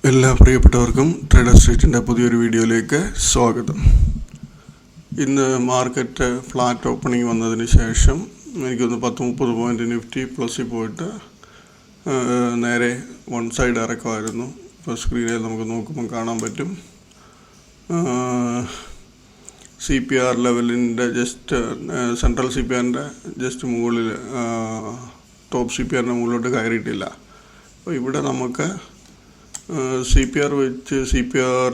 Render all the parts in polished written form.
എല്ലാ പ്രിയപ്പെട്ടവർക്കും ട്രേഡർ സ്ട്രീറ്റിൻ്റെ പുതിയൊരു വീഡിയോയിലേക്ക് സ്വാഗതം. ഇന്ന് മാർക്കറ്റ് ഫ്ലാറ്റ് ഓപ്പണിംഗ് വന്നതിന് ശേഷം എനിക്കൊന്ന് 10-30 പോയിൻ്റ് നിഫ്റ്റി പ്ലസ്സിൽ പോയിട്ട് നേരെ വൺ സൈഡ് ഇറക്കമായിരുന്നു. ഇപ്പോൾ സ്ക്രീനിൽ നമുക്ക് നോക്കുമ്പോൾ കാണാൻ പറ്റും. CPR ലെവലിൻ്റെ ജസ്റ്റ് സെൻട്രൽ CPRൻ്റെ ജസ്റ്റ് മുകളിൽ ടോപ്പ് CPRൻ്റെ മുകളിലോട്ട് കയറിയിട്ടില്ല. അപ്പോൾ ഇവിടെ നമുക്ക് CPR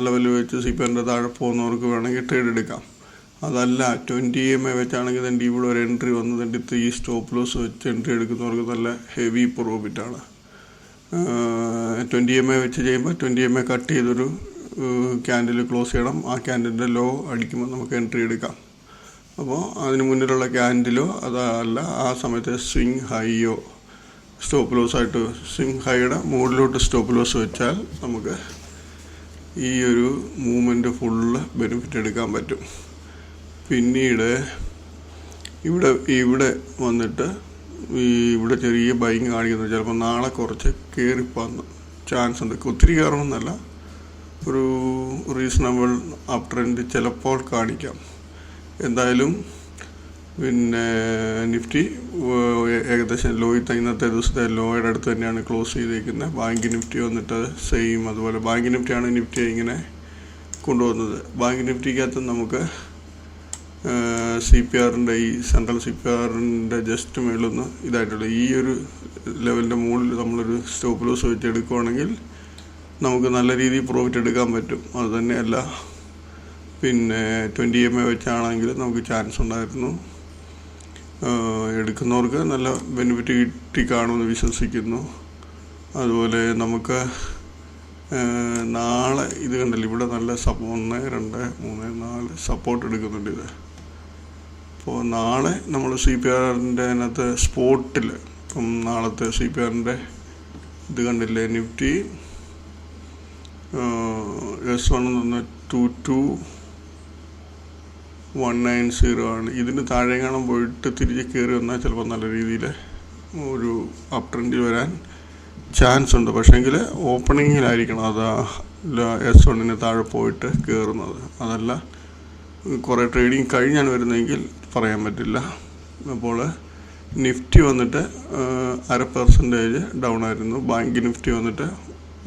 ലെവൽ വെച്ച് CPRൻ്റെ താഴെ പോകുന്നവർക്ക് വേണമെങ്കിൽ ട്രേഡ് എടുക്കാം. അതല്ല 20 EMA വെച്ചാണെങ്കിൽ തന്നെ ഇവിടെ ഒരു എൻട്രി വന്നതിൻ്റെ ഈ സ്റ്റോപ്പ് ലോസ് വെച്ച് എൻട്രി എടുക്കുന്നവർക്ക് നല്ല ഹെവി പ്രോഫിറ്റാണ്. 20 EMA വെച്ച് ചെയ്യുമ്പോൾ 20 EMA കട്ട് ചെയ്തൊരു ക്യാൻഡിൽ ക്ലോസ് ചെയ്യണം. ആ ക്യാൻഡിലിൻ്റെ ലോ അടിക്കുമ്പോൾ നമുക്ക് എൻട്രി എടുക്കാം. അപ്പോൾ അതിന് മുന്നിലുള്ള ക്യാൻഡിലോ അതല്ല ആ സമയത്ത് സ്വിങ് ഹൈയോ സ്റ്റോപ്പ് ലോസ് ആയിട്ട് സ്വിങ് ഹൈയുടെ മുകളിലോട്ട് സ്റ്റോപ്പ് ലോസ് വെച്ചാൽ നമുക്ക് ഈ ഒരു മൂവ്മെൻറ്റ് ഫുള്ള് ബെനിഫിറ്റ് എടുക്കാൻ പറ്റും. പിന്നീട് ഇവിടെ വന്നിട്ട് ഇവിടെ ചെറിയ ബൈങ് കാണിക്കുന്നത് ചിലപ്പോൾ നാളെ കുറച്ച് കയറിപ്പോന്ന് ചാൻസ് ഉണ്ട്. ഒത്തിരി കയറണമെന്നല്ല, ഒരു റീസണബിൾ അപ് ട്രെൻഡ് ചിലപ്പോൾ കാണിക്കാം. എന്തായാലും പിന്നെ നിഫ്റ്റി ഏകദേശം ഇന്നത്തെ ദിവസത്തെ ലോയുടെ അടുത്ത് തന്നെയാണ് ക്ലോസ് ചെയ്തേക്കുന്നത്. ബാങ്ക് നിഫ്റ്റി വന്നിട്ട് സെയിം അതുപോലെ ബാങ്ക് നിഫ്റ്റിയാണ് നിഫ്റ്റിയെ ഇങ്ങനെ കൊണ്ടുവന്നത്. ബാങ്ക് നിഫ്റ്റിക്കകത്ത് നമുക്ക് CPRൻ്റെ ഈ സെൻട്രൽ CPRൻ്റെ ജസ്റ്റ് മേളൊന്ന് ഇതായിട്ടുള്ള ഈ ഒരു ലെവലിൻ്റെ മുകളിൽ നമ്മളൊരു സ്റ്റോപ്പ് ലോസ് വെച്ച് എടുക്കുകയാണെങ്കിൽ നമുക്ക് നല്ല രീതിയിൽ പ്രോഫിറ്റ് എടുക്കാൻ പറ്റും. അതുതന്നെയല്ല പിന്നെ 20 EMA വെച്ചാണെങ്കിൽ നമുക്ക് ചാൻസ് ഉണ്ടായിരുന്നു. എടുക്കുന്നവർക്ക് നല്ല ബെനിഫിറ്റ് കിട്ടി കാണുമെന്ന് വിശ്വസിക്കുന്നു. അതുപോലെ നമുക്ക് നാളെ ഇത് കണ്ടല്ലോ, ഇവിടെ നല്ല 1, 2, 3, 4 സപ്പോർട്ട് എടുക്കുന്നുണ്ട് ഇത്. അപ്പോൾ നാളെ നമ്മൾ CPRൻ്റെ അതിനകത്ത് സ്പോട്ടിൽ ഇപ്പം നാളത്തെ CPRൻ്റെ ഇത് കണ്ടില്ലേ, നിഫ്റ്റി S1 എന്ന് പറഞ്ഞാൽ 22,190 ആണ്. ഇതിന് താഴെ കാണാൻ പോയിട്ട് തിരിച്ച് കയറി വന്നാൽ ചിലപ്പോൾ നല്ല രീതിയിൽ ഒരു അപ് ട്രെൻഡിൽ വരാൻ ചാൻസ് ഉണ്ട്. പക്ഷേങ്കിൽ ഓപ്പണിങ്ങിലായിരിക്കണം അത് S1 താഴെ പോയിട്ട് കയറുന്നത്. അതല്ല കുറേ ട്രേഡിങ് കഴിഞ്ഞാണ് വരുന്നതെങ്കിൽ പറയാൻ പറ്റില്ല. അപ്പോൾ നിഫ്റ്റി വന്നിട്ട് 0.5% ഡൗൺ ആയിരുന്നു. ബാങ്ക് നിഫ്റ്റി വന്നിട്ട്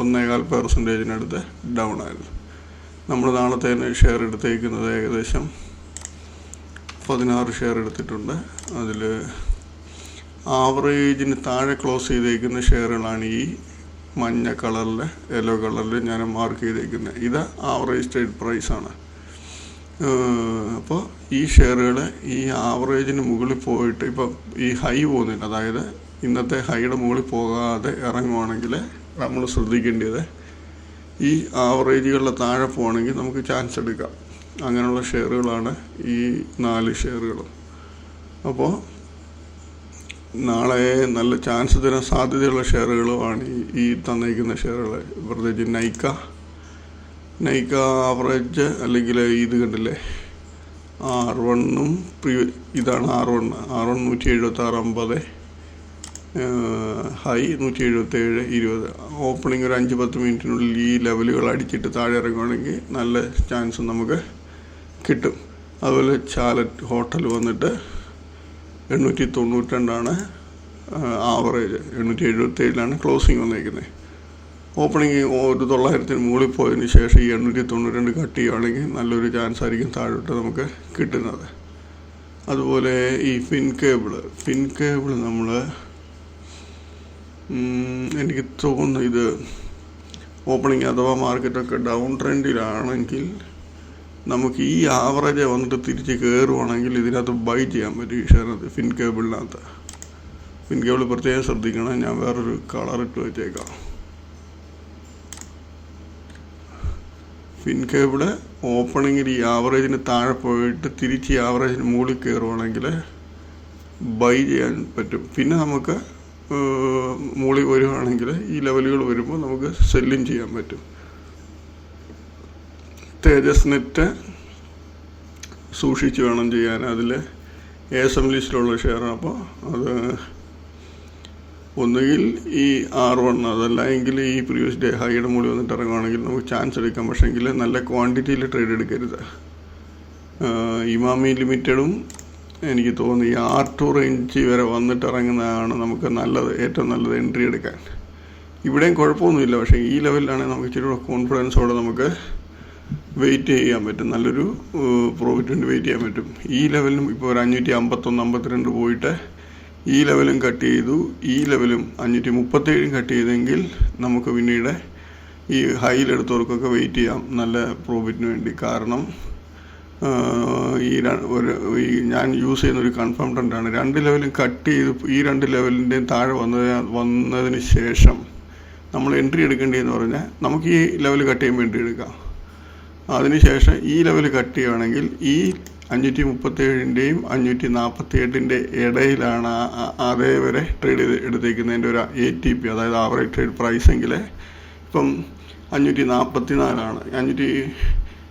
1.25% ഡൗൺ ആയിരുന്നു. നമ്മൾ നാളത്തെ ഷെയർ എടുത്തേക്കുന്നത് ഏകദേശം 16 ഷെയർ എടുത്തിട്ടുണ്ട്. അതിൽ ആവറേജിന് താഴെ ക്ലോസ് ചെയ്തേക്കുന്ന ഷെയറുകളാണ് ഈ മഞ്ഞ കളറിൽ യെല്ലോ കളറിൽ ഞാൻ മാർക്ക് ചെയ്തേക്കുന്നത്. ഇത് ആവറേജ് ട്രേഡ് പ്രൈസാണ്. അപ്പോൾ ഈ ഷെയറുകൾ ഈ ആവറേജിന് മുകളിൽ പോയിട്ട് ഇപ്പോൾ ഈ ഹൈ പോകുന്നില്ല, അതായത് ഇന്നത്തെ ഹൈയുടെ മുകളിൽ പോകാതെ ഇറങ്ങുവാണെങ്കിൽ നമ്മൾ ശ്രദ്ധിക്കേണ്ടത് ഈ ആവറേജുകളുടെ താഴെ പോകണമെങ്കിൽ നമുക്ക് ചാൻസ് എടുക്കാം. അങ്ങനെയുള്ള ഷെയറുകളാണ് ഈ 4 ഷെയറുകളും. അപ്പോൾ നാളെ നല്ല ചാൻസ് തരാൻ സാധ്യതയുള്ള ഷെയറുകളുമാണ് ഈ തന്നേക്കുന്ന ഷെയറുകൾ. പ്രത്യേകിച്ച് നൈക്ക ആവറേജ് അല്ലെങ്കിൽ ഇത് കണ്ടില്ലേ R1 ഇതാണ് R1 176.50, ഹൈ 177.20. ഓപ്പണിംഗ് ഒരു 5-10 മിനിറ്റിനുള്ളിൽ ഈ ലെവലുകൾ അടിച്ചിട്ട് താഴെ ഇറങ്ങുകയാണെങ്കിൽ നല്ല ചാൻസ് നമുക്ക് കിട്ടും. അതുപോലെ ചാലറ്റ് ഹോട്ടൽ വന്നിട്ട് 892 ആവറേജ്, 877 ക്ലോസിങ് വന്നേക്കുന്നത്. ഓപ്പണിംഗ് 900 മുകളിൽ പോയതിന് ശേഷം ഈ 892 കട്ട് ചെയ്യുകയാണെങ്കിൽ നല്ലൊരു ചാൻസ് ആയിരിക്കും താഴോട്ട് നമുക്ക് കിട്ടുന്നത്. അതുപോലെ ഈ ഫിൻ കേബിൾ നമ്മൾ എനിക്ക് തോന്നുന്നു ഇത് ഓപ്പണിംഗ് അഥവാ മാർക്കറ്റൊക്കെ ഡൗൺ ട്രെൻഡിലാണെങ്കിൽ നമുക്ക് ഈ ആവറേജ് വന്നിട്ട് തിരിച്ച് കയറുവാണെങ്കിൽ ഇതിനകത്ത് ബൈ ചെയ്യാൻ പറ്റും. ഈ ഷെയറിനകത്ത് ഫിൻ കേബിൾ പ്രത്യേകം ശ്രദ്ധിക്കണം. ഞാൻ വേറൊരു കളറിട്ട് വെച്ചേക്കാം. ഫിൻ കേബിൾ ഓപ്പണിങ്ങിൽ ഈ ആവറേജിന് താഴെ പോയിട്ട് തിരിച്ച് ഈ ആവറേജിന് മുകളിൽ കയറുവാണെങ്കിൽ ബൈ ചെയ്യാൻ പറ്റും. പിന്നെ നമുക്ക് മുകളിൽ വരുവാണെങ്കിൽ ഈ ലെവലുകൾ വരുമ്പോൾ നമുക്ക് സെല്ലിങ് ചെയ്യാൻ പറ്റും. തേജസ് നെറ്റ് സൂക്ഷിച്ച് വേണം ചെയ്യാൻ. അതിൽ ASM ലിസ്റ്റിലുള്ള ഷെയറാണ്. അപ്പോൾ അത് ഒന്നുകിൽ ഈ R1 അതല്ല എങ്കിൽ ഈ പ്രീവിയസ് ഡേ ഹൈയുടെ മുകളിൽ വന്നിട്ട് ഇറങ്ങുവാണെങ്കിൽ നമുക്ക് ചാൻസ് എടുക്കാം. പക്ഷേങ്കിൽ നല്ല ക്വാണ്ടിറ്റിയിൽ ട്രേഡ് എടുക്കരുത്. ഇമാമി ലിമിറ്റഡും എനിക്ക് തോന്നുന്നു ഈ R2 റേഞ്ച് വരെ വന്നിട്ട് ഇറങ്ങുന്നതാണ് നമുക്ക് നല്ലത്, ഏറ്റവും നല്ലത് എൻട്രി എടുക്കാൻ. ഇവിടെയും കുഴപ്പമൊന്നുമില്ല, പക്ഷേ ഈ ലെവലിലാണെങ്കിൽ നമുക്ക് ഇച്ചിരി കൂടെ കോൺഫിഡൻസോടെ നമുക്ക് വെയിറ്റ് ചെയ്യാൻ പറ്റും, നല്ലൊരു പ്രോഫിറ്റ് വേണ്ടി വെയിറ്റ് ചെയ്യാൻ പറ്റും. ഈ ലെവലിനും ഇപ്പോൾ ഒരു 551, 52 പോയിട്ട് ഈ ലെവലും കട്ട് ചെയ്തു, ഈ ലെവലും 537 കട്ട് ചെയ്തെങ്കിൽ നമുക്ക് പിന്നീട് ഈ ഹൈയിലെടുത്തവർക്കൊക്കെ വെയിറ്റ് ചെയ്യാം നല്ല പ്രോഫിറ്റിന് വേണ്ടി. കാരണം ഈ ഞാൻ യൂസ് ചെയ്യുന്നൊരു കൺഫേം ട്രെൻഡാണ്. 2 ലെവലും കട്ട് ചെയ്ത് ഈ 2 ലെവലിൻ്റെയും താഴെ വന്നതിന് ശേഷം നമ്മൾ എൻട്രി എടുക്കേണ്ടതെന്ന് പറഞ്ഞാൽ നമുക്ക് ഈ ലെവൽ കട്ട് ചെയ്യുമ്പോൾ എൻട്രി എടുക്കാം. അതിനുശേഷം ഈ ലെവൽ കട്ട് ചെയ്യുകയാണെങ്കിൽ ഈ 537ൻ്റെയും 548ൻ്റെ ഇടയിലാണ് അതേവരെ ട്രേഡ് ചെയ്ത് എടുത്തേക്കുന്നതിൻ്റെ ഒരു ATP, അതായത് ആവറേജ് ട്രേഡ് പ്രൈസ് എങ്കിൽ ഇപ്പം 544ആണ്.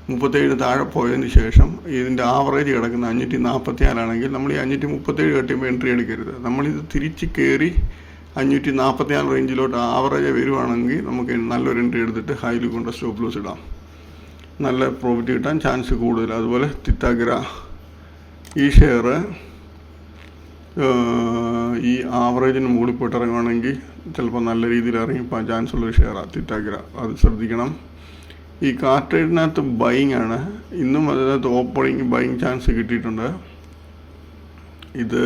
537 താഴെ പോയതിന് ശേഷം ഇതിൻ്റെ ആവറേജ് കിടക്കുന്ന 544ആണെങ്കിൽ നമ്മൾ ഈ 537 കട്ട് ചെയ്യുമ്പോൾ എൻട്രി എടുക്കരുത്. നമ്മളിത് തിരിച്ച് കയറി 544 റേഞ്ചിലോട്ട് ആവറേജ് വരുവാണെങ്കിൽ നമുക്ക് നല്ലൊരു എൻട്രി എടുത്തിട്ട് ഹൈയിൽ കൊണ്ട് സ്റ്റോപ്പ് ലോസ് ഇടാം, നല്ല പ്രോഫിറ്റ് കിട്ടാൻ ചാൻസ് കൂടുതൽ. അതുപോലെ തിത്താഗ്ര ഈ ഷെയർ ഈ ആവറേജിന് മുകളിൽ പോയിട്ട് ഇറങ്ങുവാണെങ്കിൽ ചിലപ്പോൾ നല്ല രീതിയിൽ ഇറങ്ങിപ്പോകാൻ ചാൻസ് ഉള്ളൊരു ഷെയറാണ് തിത്താഗ്ര, അത് ശ്രദ്ധിക്കണം. ഈ കാർ ട്രേഡിനകത്ത് ബൈങ് ആണ്, ഇന്നും അതിനകത്ത് ഓപ്പണിങ് ബൈങ് ചാൻസ് കിട്ടിയിട്ടുണ്ട്. ഇത്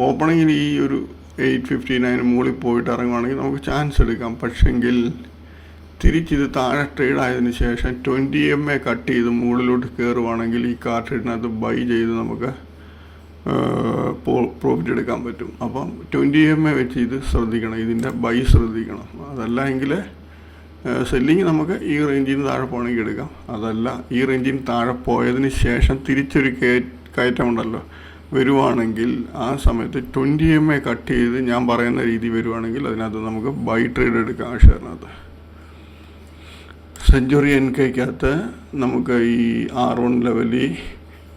ഓപ്പണിങ്ങിൽ ഈ ഒരു 859 മുകളിൽ പോയിട്ട് ഇറങ്ങുവാണെങ്കിൽ നമുക്ക് ചാൻസ് എടുക്കാം. പക്ഷെങ്കിൽ തിരിച്ചിത് താഴെ ട്രേഡ് ആയതിനു ശേഷം 20 MA കട്ട് ചെയ്ത് മുകളിലോട്ട് കയറുവാണെങ്കിൽ ഈ കാർ ട്രേഡിനകത്ത് ബൈ ചെയ്ത് നമുക്ക് പ്രോഫിറ്റ് എടുക്കാൻ പറ്റും. അപ്പം 20 MA വെച്ച് ഇത് ശ്രദ്ധിക്കണം, ഇതിൻ്റെ ബൈ ശ്രദ്ധിക്കണം. അതല്ല എങ്കിൽ സെല്ലിങ് നമുക്ക് ഈ റേഞ്ചിൽ നിന്ന് താഴെ പോകണമെങ്കിൽ എടുക്കാം. അതല്ല ഈ റേഞ്ചിൽ നിന്ന് താഴെ പോയതിന് ശേഷം തിരിച്ചൊരു കയറ്റമുണ്ടല്ലോ വരുവാണെങ്കിൽ ആ സമയത്ത് 20 MA കട്ട് ചെയ്ത് ഞാൻ പറയുന്ന രീതി വരുവാണെങ്കിൽ അതിനകത്ത് നമുക്ക് ബൈ ട്രേഡ് എടുക്കാം. ആ ഷെയറിനകത്ത് സെഞ്ച്വറി NKക്കകത്ത് നമുക്ക് ഈ R1 ലെവലിൽ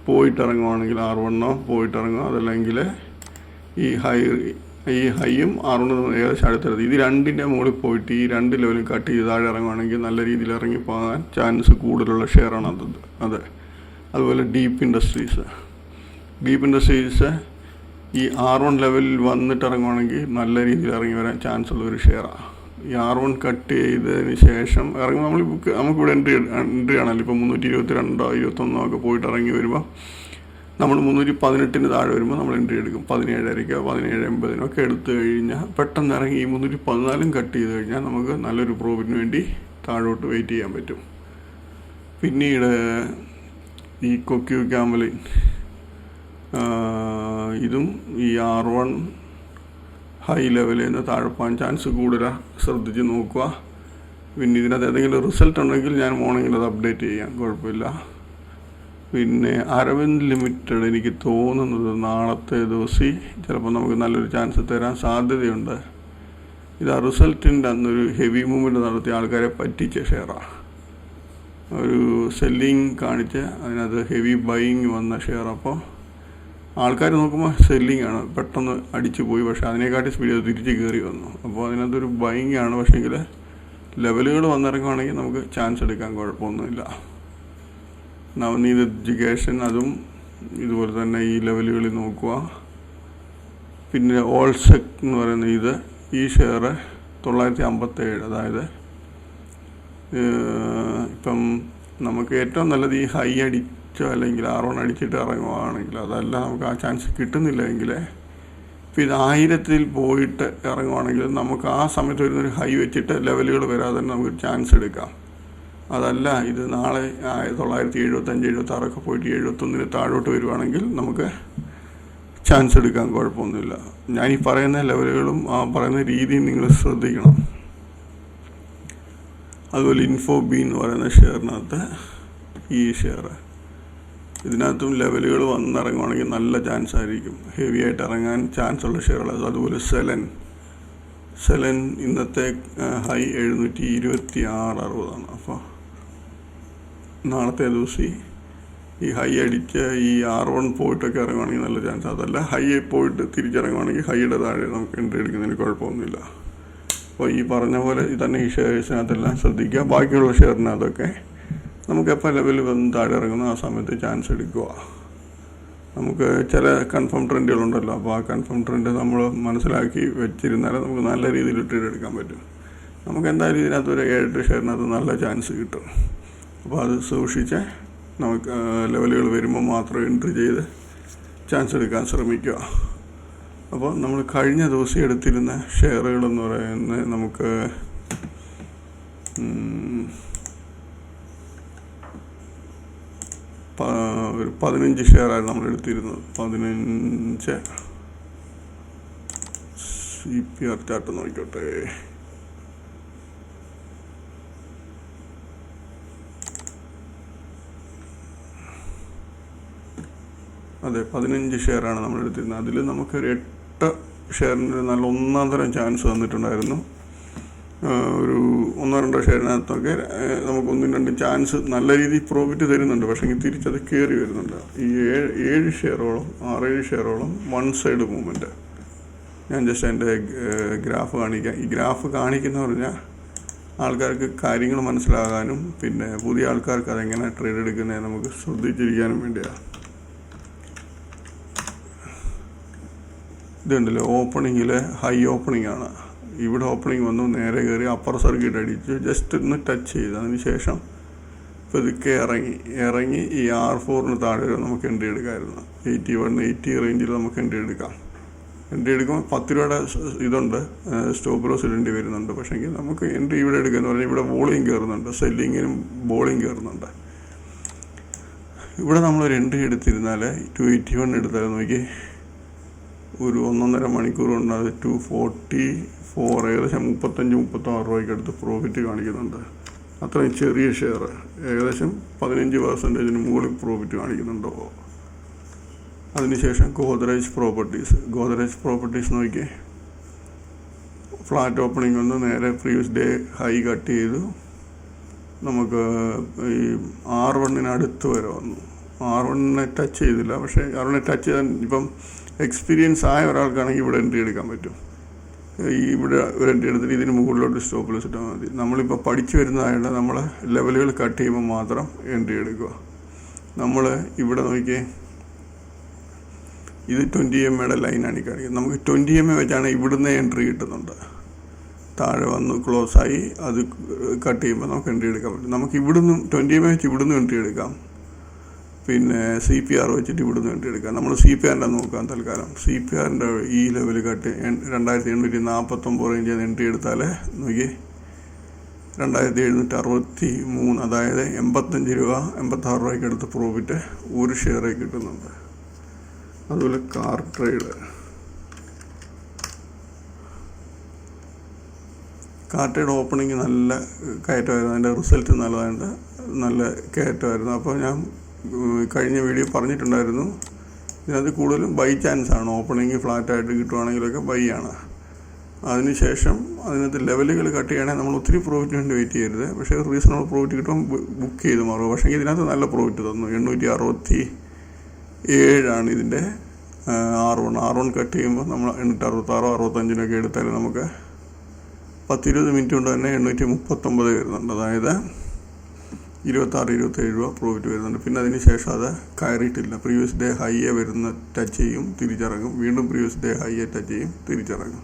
പോയിട്ട് ഇറങ്ങുവാണെങ്കിൽ R1 പോയിട്ട് ഇറങ്ങുക, അതല്ലെങ്കിൽ ഈ ഹൈയും R1 ഏകദേശം അടുത്തടുത്ത് ഇത് 2ൻ്റെ മുകളിൽ പോയിട്ട് ഈ 2 ലെവലും കട്ട് ചെയ്ത് താഴെ ഇറങ്ങുവാണെങ്കിൽ നല്ല രീതിയിൽ ഇറങ്ങിപ്പോകാൻ ചാൻസ് കൂടുതലുള്ള ഷെയറാണ് അത്. അതുപോലെ ഡീപ്പ് ഇൻഡസ്ട്രീസ് ഈ R1 ലെവലിൽ വന്നിട്ട് ഇറങ്ങുവാണെങ്കിൽ നല്ല രീതിയിൽ ഇറങ്ങി വരാൻ ചാൻസ് ഉള്ളൊരു ഷെയറാണ്. ഈ R1 കട്ട് ചെയ്തതിന് ശേഷം ഇറങ്ങി നമുക്കിവിടെ എൻട്രി ആണല്ലോ. ഇപ്പോൾ 322, 21 ഒക്കെ പോയിട്ട് ഇറങ്ങി വരുമ്പോൾ നമ്മൾ 318 താഴെ വരുമ്പോൾ നമ്മൾ എൻട്രി എടുക്കും. 17 1780 എടുത്തു കഴിഞ്ഞാൽ പെട്ടെന്ന് ഇറങ്ങി ഈ 314 കട്ട് ചെയ്ത് കഴിഞ്ഞാൽ നമുക്ക് നല്ലൊരു പ്രോഫിറ്റിന് വേണ്ടി താഴോട്ട് വെയിറ്റ് ചെയ്യാൻ പറ്റും. പിന്നീട് ഈ കൊക്യു ക്യാമലിൻ ഇതും ഈ R1 ഹൈ ലെവലിൽ നിന്ന് താഴെ പോകാൻ ചാൻസ് കൂടുതലാണ്, ശ്രദ്ധിച്ച് നോക്കുക. പിന്നെ ഇതിനകത്ത് ഏതെങ്കിലും റിസൾട്ട് ഉണ്ടെങ്കിൽ ഞാൻ മോർണിംഗിൽ അത് അപ്ഡേറ്റ് ചെയ്യാം, കുഴപ്പമില്ല. പിന്നെ അരവിന്ദ് ലിമിറ്റഡ് എനിക്ക് തോന്നുന്നത് നാളത്തെ ദിവസം ചിലപ്പോൾ നമുക്ക് നല്ലൊരു ചാൻസ് തരാൻ സാധ്യതയുണ്ട്. ഇത് ആ റിസൾട്ടിൻ്റെ അന്നൊരു ഹെവി മൂവ്മെൻറ്റ് നടത്തിയ ആൾക്കാരെ പറ്റിച്ച ഷെയറാണ്. ഒരു സെല്ലിങ് കാണിച്ച് അതിനകത്ത് ഹെവി ബൈയിങ് വന്ന ഷെയർ. അപ്പോൾ ആൾക്കാർ നോക്കുമ്പോൾ സെല്ലിംഗ് ആണ്, പെട്ടെന്ന് അടിച്ചു പോയി, പക്ഷേ അതിനെക്കാട്ടി സ്പീഡിൽ തിരിച്ച് കയറി വന്നു. അപ്പോൾ അതിനകത്തൊരു ബൈയിങ് ആണ്. പക്ഷേങ്കിൽ ലെവലുകൾ വന്നിറങ്ങുവാണെങ്കിൽ നമുക്ക് ചാൻസ് എടുക്കാൻ കുഴപ്പമൊന്നുമില്ല. നവനീത് എഡ്യൂക്കേഷൻ അതും ഇതുപോലെ തന്നെ ഈ ലെവലുകളിൽ നോക്കുക. പിന്നെ ഓൾസെക് എന്ന് പറയുന്ന ഈ ഷെയർ 957, അതായത് ഇപ്പം നമുക്ക് ഏറ്റവും നല്ലത് ഈ ഹൈ അടിച്ചോ അല്ലെങ്കിൽ R1 അടിച്ചിട്ട് ഇറങ്ങുകയാണെങ്കിൽ, അതല്ല നമുക്ക് ആ ചാൻസ് കിട്ടുന്നില്ല എങ്കിൽ ഇപ്പോൾ ഇത് 1000 പോയിട്ട് ഇറങ്ങുവാണെങ്കിൽ നമുക്ക് ആ സമയത്ത് വരുന്നൊരു ഹൈ വെച്ചിട്ട് ലെവലുകൾ വരാതെ തന്നെ നമുക്ക് ചാൻസ് എടുക്കാം. അതല്ല ഇത് നാളെ 975, 76 പോയിട്ട് 71 താഴോട്ട് വരുവാണെങ്കിൽ നമുക്ക് ചാൻസ് എടുക്കാൻ കുഴപ്പമൊന്നുമില്ല. ഞാനീ പറയുന്ന ലെവലുകളും ആ പറയുന്ന രീതിയും നിങ്ങൾ ശ്രദ്ധിക്കണം. അതുപോലെ ഇൻഫോബി എന്ന് പറയുന്ന ഷെയറിനകത്ത് ഈ ഷെയർ ഇതിനകത്തും ലെവലുകൾ വന്നിറങ്ങുവാണെങ്കിൽ നല്ല ചാൻസ് ആയിരിക്കും, ഹെവി ആയിട്ട് ഇറങ്ങാൻ ചാൻസ് ഉള്ള ഷെയറുകൾ. അതുപോലെ സെലൻ ഇന്നത്തെ ഹൈ 726.60. അപ്പോൾ നാളത്തെ ദിവസം ഈ ഹൈ അടിച്ച് ഈ R1 പോയിട്ടൊക്കെ ഇറങ്ങുവാണെങ്കിൽ നല്ല ചാൻസ്. അതല്ല ഹൈ പോയിട്ട് തിരിച്ചിറങ്ങുവാണെങ്കിൽ ഹൈയുടെ താഴെ നമുക്ക് എൻട്രി എടുക്കുന്നതിന് കുഴപ്പമൊന്നുമില്ല. അപ്പോൾ ഈ പറഞ്ഞ പോലെ തന്നെ ഈ ഷെയർസിനകത്തെല്ലാം ശ്രദ്ധിക്കുക. ബാക്കിയുള്ള ഷെയറിനകത്തൊക്കെ നമുക്ക് എപ്പോൾ ലെവലിൽ വന്ന് താഴെ ഇറങ്ങുന്നു ആ സമയത്ത് ചാൻസ് എടുക്കുക. നമുക്ക് ചില കൺഫേം ട്രെൻഡുകളുണ്ടല്ലോ, അപ്പോൾ ആ കൺഫേം ട്രെൻഡ് നമ്മൾ മനസ്സിലാക്കി വെച്ചിരുന്നാൽ നമുക്ക് നല്ല രീതിയിൽ ട്രേഡ് എടുക്കാൻ പറ്റും. നമുക്ക് എന്തായാലും ഇതിനകത്ത് ഒരു 7 ഷെയറിനകത്ത് നല്ല ചാൻസ് കിട്ടും. അപ്പോൾ അത് സൂക്ഷിച്ച് നമുക്ക് ലെവലുകൾ വരുമ്പോൾ മാത്രം എൻട്രി ചെയ്ത് ചാൻസ് എടുക്കാൻ ശ്രമിക്കുക. അപ്പോൾ നമ്മൾ കഴിഞ്ഞ ദിവസം എടുത്തിരുന്ന ഷെയറുകളെന്ന് പറയുന്നത് നമുക്ക് ഒരു 15 ഷെയറായിരുന്നു നമ്മൾ എടുത്തിരുന്നത്. 15 CPR ചാർട്ട് നോക്കിക്കോട്ടെ. അതെ, 15 ഷെയറാണ് നമ്മൾ എടുത്തിരുന്നത്. അതിൽ നമുക്കൊരു 8 ഷെയറിന് നല്ല ഒന്നാം തരം ചാൻസ് തന്നിട്ടുണ്ടായിരുന്നു. ഒരു 1-2 ഷെയറിനകത്തൊക്കെ നമുക്ക് 1-2 ചാൻസ് നല്ല രീതിയിൽ പ്രോഫിറ്റ് തരുന്നുണ്ട്. പക്ഷേ തിരിച്ചത് കയറി വരുന്നുണ്ട്. ഈ 7 ഷെയറോളം 6-7 ഷെയറോളം വൺ സൈഡ് മൂവ്മെൻറ്റ്. ഞാൻ ജസ്റ്റ് എൻ്റെ ഗ്രാഫ് കാണിക്കാം. ഈ ഗ്രാഫ് കാണിക്കുന്ന പറഞ്ഞാൽ ആൾക്കാർക്ക് കാര്യങ്ങൾ മനസ്സിലാകാനും പിന്നെ പുതിയ ആൾക്കാർക്ക് അതെങ്ങനെ ട്രേഡ് എടുക്കുന്നത് നമുക്ക് ശ്രദ്ധിച്ചിരിക്കാനും വേണ്ടിയാണ്. ഇതുണ്ടല്ലോ, ഓപ്പണിങ്ങിൽ ഹൈ ഓപ്പണിംഗ് ആണ്. ഇവിടെ ഓപ്പണിംഗ് വന്നു, നേരെ കയറി അപ്പർ സർക്യൂട്ട് അടിച്ച് ജസ്റ്റ് ഒന്ന് ടച്ച് ചെയ്ത് അതിന് ശേഷം പതുക്കെ ഇറങ്ങി ഈ R4 താഴെ നമുക്ക് എൻട്രി എടുക്കാമായിരുന്നു. 81-80 റേഞ്ചിൽ നമുക്ക് എൻട്രി എടുക്കാം. എൻട്രി എടുക്കുമ്പോൾ 10 രൂപയുടെ ഇതുണ്ട്, സ്റ്റോപ്പ് ലോസ് ഇടേണ്ടി വരുന്നുണ്ട്. പക്ഷേങ്കിൽ നമുക്ക് എൻട്രി ഇവിടെ എടുക്കുകയെന്ന് പറഞ്ഞാൽ ഇവിടെ ബോളിങ് കയറുന്നുണ്ട്, സെല്ലിങ്ങിനും ബോളിങ് കയറുന്നുണ്ട്. ഇവിടെ നമ്മളൊരു എൻട്രി എടുത്തിരുന്നാൽ 281 എടുത്താൽ നോക്കി ഒരു 1.5 മണിക്കൂർ കൊണ്ട് അത് 244 ഏകദേശം 35-36 രൂപയ്ക്ക് അടുത്ത് പ്രോഫിറ്റ് കാണിക്കുന്നുണ്ട്. അത്രയും ചെറിയ ഷെയർ ഏകദേശം 15% മുകളിൽ പ്രോഫിറ്റ് കാണിക്കുന്നുണ്ടോ. അതിനുശേഷം ഗോദ്രേജ് പ്രോപ്പർട്ടീസ് നോക്കി ഫ്ലാറ്റ് ഓപ്പണിംഗ് വന്ന് നേരെ പ്രീവിയസ് ഡേ ഹൈ കട്ട് ചെയ്തു. നമുക്ക് ഈ R1 അടുത്ത് വരെ വന്നു. R1 ടച്ച് ചെയ്തില്ല. പക്ഷേ R1 ടച്ച് ചെയ്താൽ ഇപ്പം എക്സ്പീരിയൻസ് ആയ ഒരാൾക്കാണെങ്കിൽ ഇവിടെ എൻട്രി എടുക്കാൻ പറ്റും. ഇവിടെ ഒരു എൻട്രി എടുത്തിട്ട് ഇതിന് മുകളിലോട്ട് സ്റ്റോപ്പ് ലോസ് ഇട്ടാൽ മതി. നമ്മളിപ്പോൾ പഠിച്ചു വരുന്നതായത് നമ്മൾ ലെവലുകൾ കട്ട് ചെയ്യുമ്പോൾ മാത്രം എൻട്രി എടുക്കുക. നമ്മൾ ഇവിടെ നോക്കിയേ, ഇത് 20 MA ലൈനാണ് കാണിക്കുന്നത്. നമുക്ക് 20 MA വെച്ചാണ് ഇവിടുന്ന് എൻട്രി കിട്ടുന്നുണ്ട്. താഴെ വന്ന് ക്ലോസ് ആയി അത് കട്ട് ചെയ്യുമ്പോൾ നമുക്ക് എൻട്രി എടുക്കാൻ പറ്റും. നമുക്ക് ഇവിടുന്ന് 20 MA വെച്ച് ഇവിടുന്ന് എൻട്രി എടുക്കാം. പിന്നെ CPR വെച്ചിട്ട് ഇവിടുന്ന് എൻട്രി എടുക്കാം. നമ്മൾ CPRൻ്റെ നോക്കാം തൽക്കാലം. CPRൻ്റെ ഈ ലെവൽ കട്ട് 2849 റേഞ്ചിൽ എൻട്രി എടുത്താൽ നോക്കി 2763, അതായത് 85 രൂപ 86 രൂപയ്ക്ക് അടുത്ത് പ്രോഫിറ്റ് ഒരു ഷെയറേ കിട്ടുന്നുണ്ട്. അതുപോലെ കാർ ട്രേഡ് ഓപ്പണിങ് നല്ല കയറ്റമായിരുന്നു. അതിൻ്റെ റിസൾട്ട് നല്ലതായിട്ട് നല്ല കയറ്റമായിരുന്നു. അപ്പോൾ ഞാൻ കഴിഞ്ഞ വീഡിയോ പറഞ്ഞിട്ടുണ്ടായിരുന്നു, ഇതിനകത്ത് കൂടുതലും ബൈ ചാൻസ് ആണ്. ഓപ്പണിങ് ഫ്ലാറ്റായിട്ട് കിട്ടുവാണെങ്കിലൊക്കെ ബൈ ആണ്. അതിനുശേഷം അതിനകത്ത് ലെവലുകൾ കട്ട് ചെയ്യുകയാണെങ്കിൽ നമ്മൾ ഒത്തിരി പ്രോഫിറ്റിന് വേണ്ടി വെയിറ്റ് ചെയ്യരുത്. പക്ഷേ റീസണബിൾ പ്രോഫിറ്റ് കിട്ടുമ്പോൾ ബുക്ക് ചെയ്ത് മാറും. പക്ഷേ ഇതിനകത്ത് നല്ല പ്രോഫിറ്റ് തന്നു. 867 ഇതിൻ്റെ R1 കട്ട് ചെയ്യുമ്പോൾ നമ്മൾ 866-65 എടുത്താൽ നമുക്ക് 10-20 മിനിറ്റ് കൊണ്ട് തന്നെ 839 വരുന്നുണ്ട്. അതായത് 26-27 രൂപ പ്രോഫിറ്റ് വരുന്നുണ്ട്. പിന്നെ അതിന് ശേഷം അത് കയറിയിട്ടില്ല. പ്രീവിയസ് ഡേ ഹൈയെ വരുന്ന ടച്ച് ചെയ്യും, തിരിച്ചിറങ്ങും. വീണ്ടും പ്രീവിയസ് ഡേ ഹൈയെ ടച്ച് ചെയ്യും, തിരിച്ചിറങ്ങും.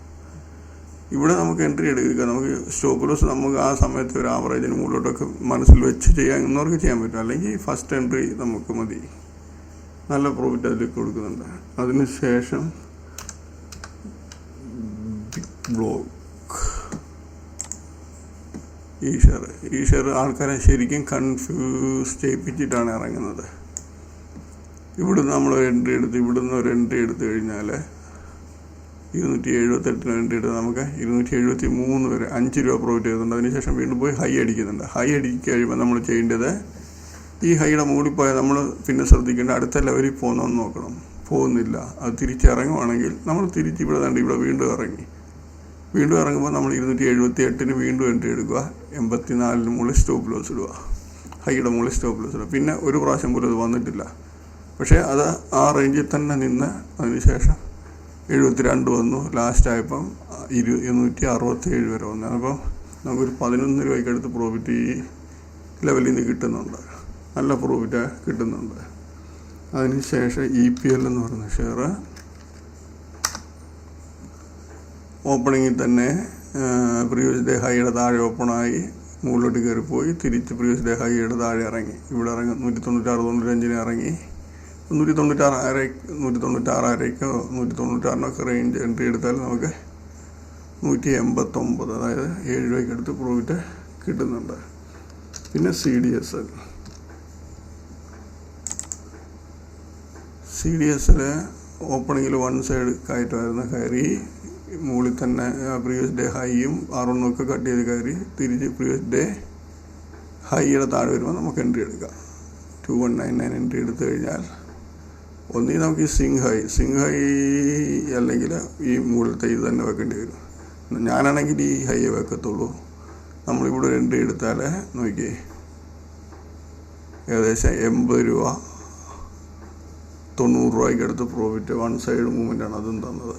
ഇവിടെ നമുക്ക് എൻട്രി എടുക്കുക. നമുക്ക് സ്റ്റോപ്പ് ലോസ് നമുക്ക് ആ സമയത്ത് ഒരു ആവറേജിന് മുകളിലോട്ടൊക്കെ മനസ്സിൽ വെച്ച് ചെയ്യാവുന്നവർക്ക് ചെയ്യാൻ പറ്റും. അല്ലെങ്കിൽ ഫസ്റ്റ് എൻട്രി നമുക്ക് മതി. നല്ല പ്രോഫിറ്റ് അതിലേക്ക് കൊടുക്കുന്നുണ്ട്. അതിന് ശേഷം ബിഗ് ബ്ലോക്ക് ഈ ഷെയർ ആൾക്കാരെ ശരിക്കും കൺഫ്യൂസ് ചെയ്യിപ്പിച്ചിട്ടാണ് ഇറങ്ങുന്നത്. ഇവിടുന്ന് നമ്മൾ എൻട്രി എടുത്ത് ഒരു എൻട്രി എടുത്തു കഴിഞ്ഞാൽ 278 എൻട്രി എടുത്ത് നമുക്ക് 273 വരെ 5 രൂപ പ്രോഫിറ്റ് ചെയ്യുന്നുണ്ട്. അതിനുശേഷം വീണ്ടും പോയി ഹൈ അടിക്കുന്നുണ്ട്. ഹൈ അടിക്കി കഴിയുമ്പോൾ നമ്മൾ ചെയ്യേണ്ടത് ഈ ഹൈയുടെ മുകളിൽ പോയാൽ നമ്മൾ പിന്നെ ശ്രദ്ധിക്കേണ്ട അടുത്ത ലെവലിൽ പോകുന്നതെന്ന് നോക്കണം. പോകുന്നില്ല, അത് തിരിച്ചിറങ്ങുവാണെങ്കിൽ നമ്മൾ തിരിച്ച് ഇവിടെ വീണ്ടും ഇറങ്ങുമ്പോൾ നമ്മൾ 278 വീണ്ടും എൻട്രി എടുക്കുക. 84 മുകളിൽ സ്റ്റോപ്പ് ലോസ് ഇടുക. ഹൈയുടെ മുകളിൽ സ്റ്റോപ്പ് ലോസ്. പിന്നെ ഒരു പ്രാവശ്യം പോലും അത് വന്നിട്ടില്ല. പക്ഷേ അത് ആ റേഞ്ചിൽ തന്നെ നിന്ന് അതിനുശേഷം 72 വന്നു. ലാസ്റ്റായപ്പം 267 വരെ വന്നു. അപ്പം നമുക്കൊരു 11 രൂപയ്ക്ക് അടുത്ത് പ്രോഫിറ്റ് ഈ ലെവലിൽ നിന്ന് കിട്ടുന്നുണ്ട്. നല്ല പ്രോഫിറ്റ് കിട്ടുന്നുണ്ട്. അതിനുശേഷം EPL എന്ന് പറയുന്ന ഷെയർ ഓപ്പണിങ്ങിൽ തന്നെ പ്രീവിയസ് ഡേ ഹൈയുടെ താഴെ ഓപ്പണായി മുകളിലോട്ട് കയറിപ്പോയി തിരിച്ച് പ്രീവിയസ് ഡേ ഹൈയുടെ താഴെ ഇറങ്ങി. ഇവിടെ ഇറങ്ങി 196.95 ഇറങ്ങി 196.5 196 റേഞ്ച് എൻട്രി എടുത്താൽ നമുക്ക് 189, അതായത് 7 രൂപയ്ക്ക് അടുത്ത് പ്രോഫിറ്റ് കിട്ടുന്നുണ്ട്. പിന്നെ CDSL ഓപ്പണിങ്ങിൽ 1 സൈഡ് കയറ്റമായിരുന്നു. കയറി മുകളിൽ തന്നെ പ്രീവിയസ് ഡേ ഹൈയും R1 കട്ട് ചെയ്ത് കയറി തിരിച്ച് പ്രീവിയസ് ഡേ ഹൈയുടെ താഴെ വരുമ്പോൾ നമുക്ക് എൻട്രി എടുക്കാം. 2199 എൻട്രി എടുത്തു കഴിഞ്ഞാൽ ഒന്നീ നമുക്ക് ഈ സിങ് ഹൈ അല്ലെങ്കിൽ ഈ മുകളിലത്തെ ഇത് തന്നെ വെക്കേണ്ടി വരും. ഞാനാണെങ്കിൽ ഈ ഹൈയെ വെക്കത്തുള്ളൂ. നമ്മളിവിടെ എൻട്രി എടുത്താൽ നോക്കിയേ ഏകദേശം 80 രൂപ 90 രൂപയ്ക്ക് അടുത്ത് പ്രോഫിറ്റ് 1 സൈഡ് മൂവ്മെൻ്റാണ് അതും തന്നത്.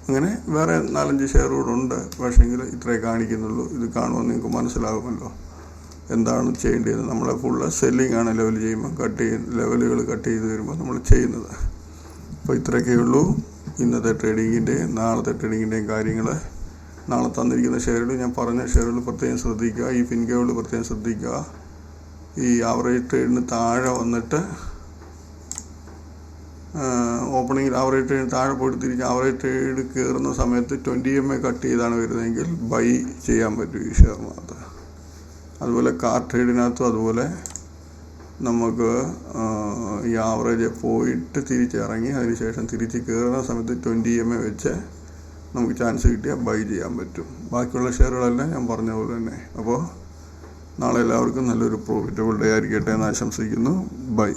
അങ്ങനെ വേറെ 4-5 ഷെയർ കൂടെ ഉണ്ട്. പക്ഷേങ്കിൽ ഇത്രേ കാണിക്കുന്നുള്ളൂ. ഇത് കാണുമ്പോൾ നിങ്ങൾക്ക് മനസ്സിലാകുമല്ലോ എന്താണ് ചെയ്യേണ്ടത്. നമ്മളെ ഫുള്ള് സെല്ലിംഗ് ആണ് ലെവൽ ചെയ്യുമ്പോൾ ലെവലുകൾ കട്ട് ചെയ്ത് വരുമ്പോൾ നമ്മൾ ചെയ്യുന്നത്. അപ്പോൾ ഇത്രയൊക്കെ ഉള്ളൂ ഇന്നത്തെ ട്രേഡിങ്ങിൻ്റെയും നാളത്തെ ട്രേഡിങ്ങിൻ്റെയും കാര്യങ്ങൾ. നാളെ തന്നിരിക്കുന്ന ഷെയറുകൾ ഞാൻ പറഞ്ഞ ഷെയറുകൾ പ്രത്യേകം ശ്രദ്ധിക്കുക. ഈ ഫിൻകേബിൾ പ്രത്യേകം ശ്രദ്ധിക്കുക. ഈ ആവറേജ് ട്രേഡിന് താഴെ വന്നിട്ട് ഓപ്പണിങ്ങിൽ ആവറേജ് ട്രേഡിന് താഴെ പോയിട്ട് തിരിച്ച് ആവറേജ് ട്രേഡ് കയറുന്ന സമയത്ത് 20 MA കട്ട് ചെയ്താണ് വരുന്നതെങ്കിൽ ബൈ ചെയ്യാൻ പറ്റും ഈ ഷെയറിനകത്ത്. അതുപോലെ കാർ ട്രേഡിനകത്തും അതുപോലെ നമുക്ക് ഈ ആവറേജ് പോയിട്ട് തിരിച്ചിറങ്ങി അതിനുശേഷം തിരിച്ച് കയറുന്ന സമയത്ത് 20 MA വെച്ച് നമുക്ക് ചാൻസ് കിട്ടിയാൽ ബൈ ചെയ്യാൻ പറ്റും. ബാക്കിയുള്ള ഷെയറുകളെല്ലാം ഞാൻ പറഞ്ഞ പോലെ തന്നെ. അപ്പോൾ നാളെ എല്ലാവർക്കും നല്ലൊരു പ്രോഫിറ്റബിൾ ഡേ ആയിരിക്കട്ടെ എന്ന് ആശംസിക്കുന്നു. ബൈ.